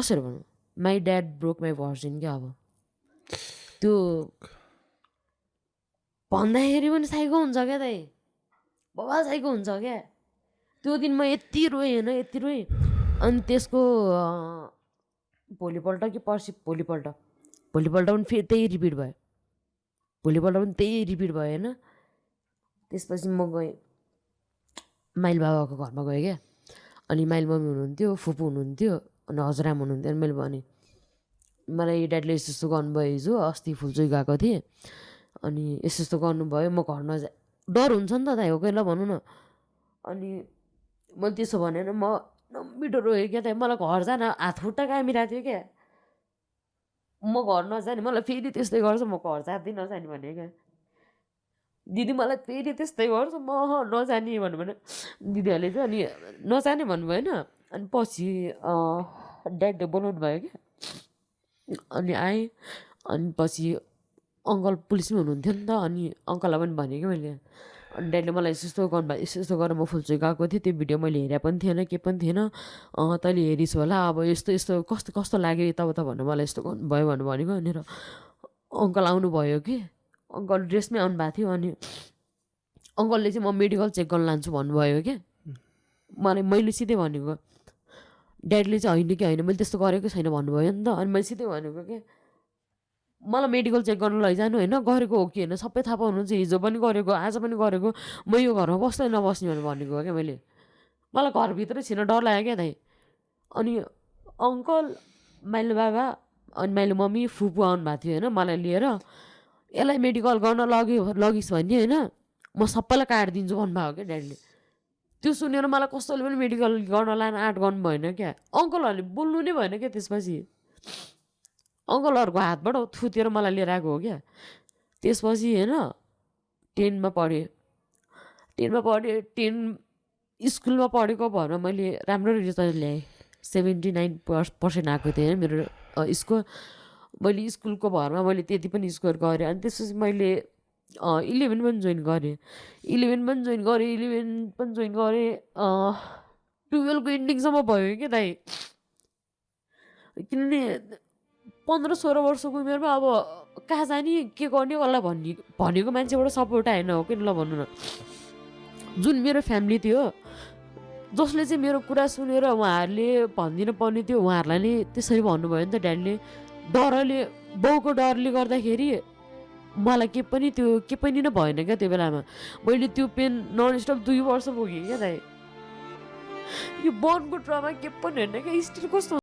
कसरी भनौँ, my dad broke my virgin क्या। अब त्यो भन्दाखेरि पनि साइको हुन्छ क्या दाइ, बाबा साइको हुन्छ क्या। त्यो दिन म यति रोएँ होइन, यति रोएँ। अनि त्यसको भोलिपल्ट कि पर्सि भोलिपल्ट पनि फेरि त्यही रिपिट भयो, होइन। त्यसपछि म गएँ माइल बाबाको घरमा गएँ क्या। अनि माइल मम्मी हुनुहुन्थ्यो, फुपू हुनुहुन्थ्यो, अनि हजुरआमा हुनुहुन्थ्यो। अनि मैले भनेँ मलाई ड्याडीले यस्तो यस्तो गर्नुभयो, हिजो अस्ति फुलचोकी गएको थिएँ, अनि यस्तो यस्तो गर्नुभयो, म घर डर हुन्छ नि त दाइ, हो कि ल भनौँ न। अनि मैले त्यसो भनेर म नमिठो रोएँ क्या दाइ। मलाई घर जान हात खुट्टा कामिरहेको थियो क्या। म घर नजाने, मलाई फेरि त्यस्तै गर्छ, म घर जाँदै नजाने भने क्या। दिदी मलाई फेरि त्यस्तै गर्छ, म नजाने भन्नु भने दिदीहरूले चाहिँ अनि नजाने भन्नुभयो होइन। अनि पछि ड्याडले बोलाउनु भयो क्या। अनि आएँ, अनि पछि अङ्कल पुलिसमै हुनुहुन्थ्यो नि त। अनि अङ्कललाई पनि भनेँ क्या मैले। अनि ड्याडले मलाई यस्तो यस्तो गर्नुभयो, यस्तो यस्तो गरेर म फुलचोकी गएको थिएँ, त्यो भिडियो मैले हेरे पनि थिएन, के पनि थिएन, तैँले हेरिस् होला, अब यस्तो यस्तो कस्तो कस्तो लाग्यो यताउता भन्नु, मलाई यस्तो गर्नुभयो भनेको। अनि अङ्कल आउनुभयो कि, अङ्कल ड्रेसमै आउनु भएको थियो। अनि अङ्कलले चाहिँ म मेडिकल चेक गर्न लान्छु भन्नुभयो क्या। मैले सिधै भनेको, ड्याडीले चाहिँ होइन कि होइन मैले त्यस्तो गरेको छैन भन्नुभयो नि त। अनि मैले सिधै भनेको क्या, मलाई मेडिकल चेक गर्न लैजानु होइन, गरेको हो कि होइन सबै थाहा पाउनुहुन्छ, हिजो पनि गरेको, आज पनि गरेको, म यो घरमा बस्दै नबस्ने भनेको क्या मैले। मलाई घरभित्रै छिर्न डर लाग्यो क्या दाइ। अनि अङ्कल, माइलो बाबा, अनि माइलो मम्मी, फुपू आउनु भएको थियो होइन मलाई लिएर। यसलाई मेडिकल गर्न लगिस् भने होइन म सबैलाई काटिदिन्छु भन्नुभयो क्या ड्याडीले। त्यो सुनेर मलाई कसैले पनि मेडिकल गर्न लान आँट गर्नु भएन क्या। अङ्कलहरूले बोल्नु नै भएन क्या। त्यसपछि अङ्कलहरूको हातबाट थुतेर मलाई लिएर आएको हो क्या। त्यसपछि होइन 10मा पढेँ, 10 स्कुलमा पढेको भएर मैले राम्रो रिजल्ट ल्याएँ, 79% आएको थियो होइन मेरो स्कोर। मैले स्कुलको भरमा मैले त्यति पनि स्कोर गरेँ। अनि त्यसपछि मैले 11 पनि जोइन गरेँ, 12को इन्डिङसम्म भयो क्या दाइ। किनभने 15-16 वर्षको उमेरमा अब कहाँ जाने के गर्ने कसलाई भनेको मान्छेबाट सपोर्ट आएन, हो कि ल भन्नु न। जुन मेरो फ्यामिली थियो, जसले चाहिँ मेरो कुरा सुनेर उहाँहरूले भनिदिनु पर्ने थियो, उहाँहरूलाई नै त्यसरी भन्नुभयो नि त ड्याडीले। बाउको डरले गर्दाखेरि मलाई के पनि नै भएन क्या त्यो बेलामा। मैले त्यो पेन ननस्टप 2 वर्ष पुगेँ क्या दाइ। यो बर्नको ट्रमा के पनि होइन क्या। स्टिल कस्तो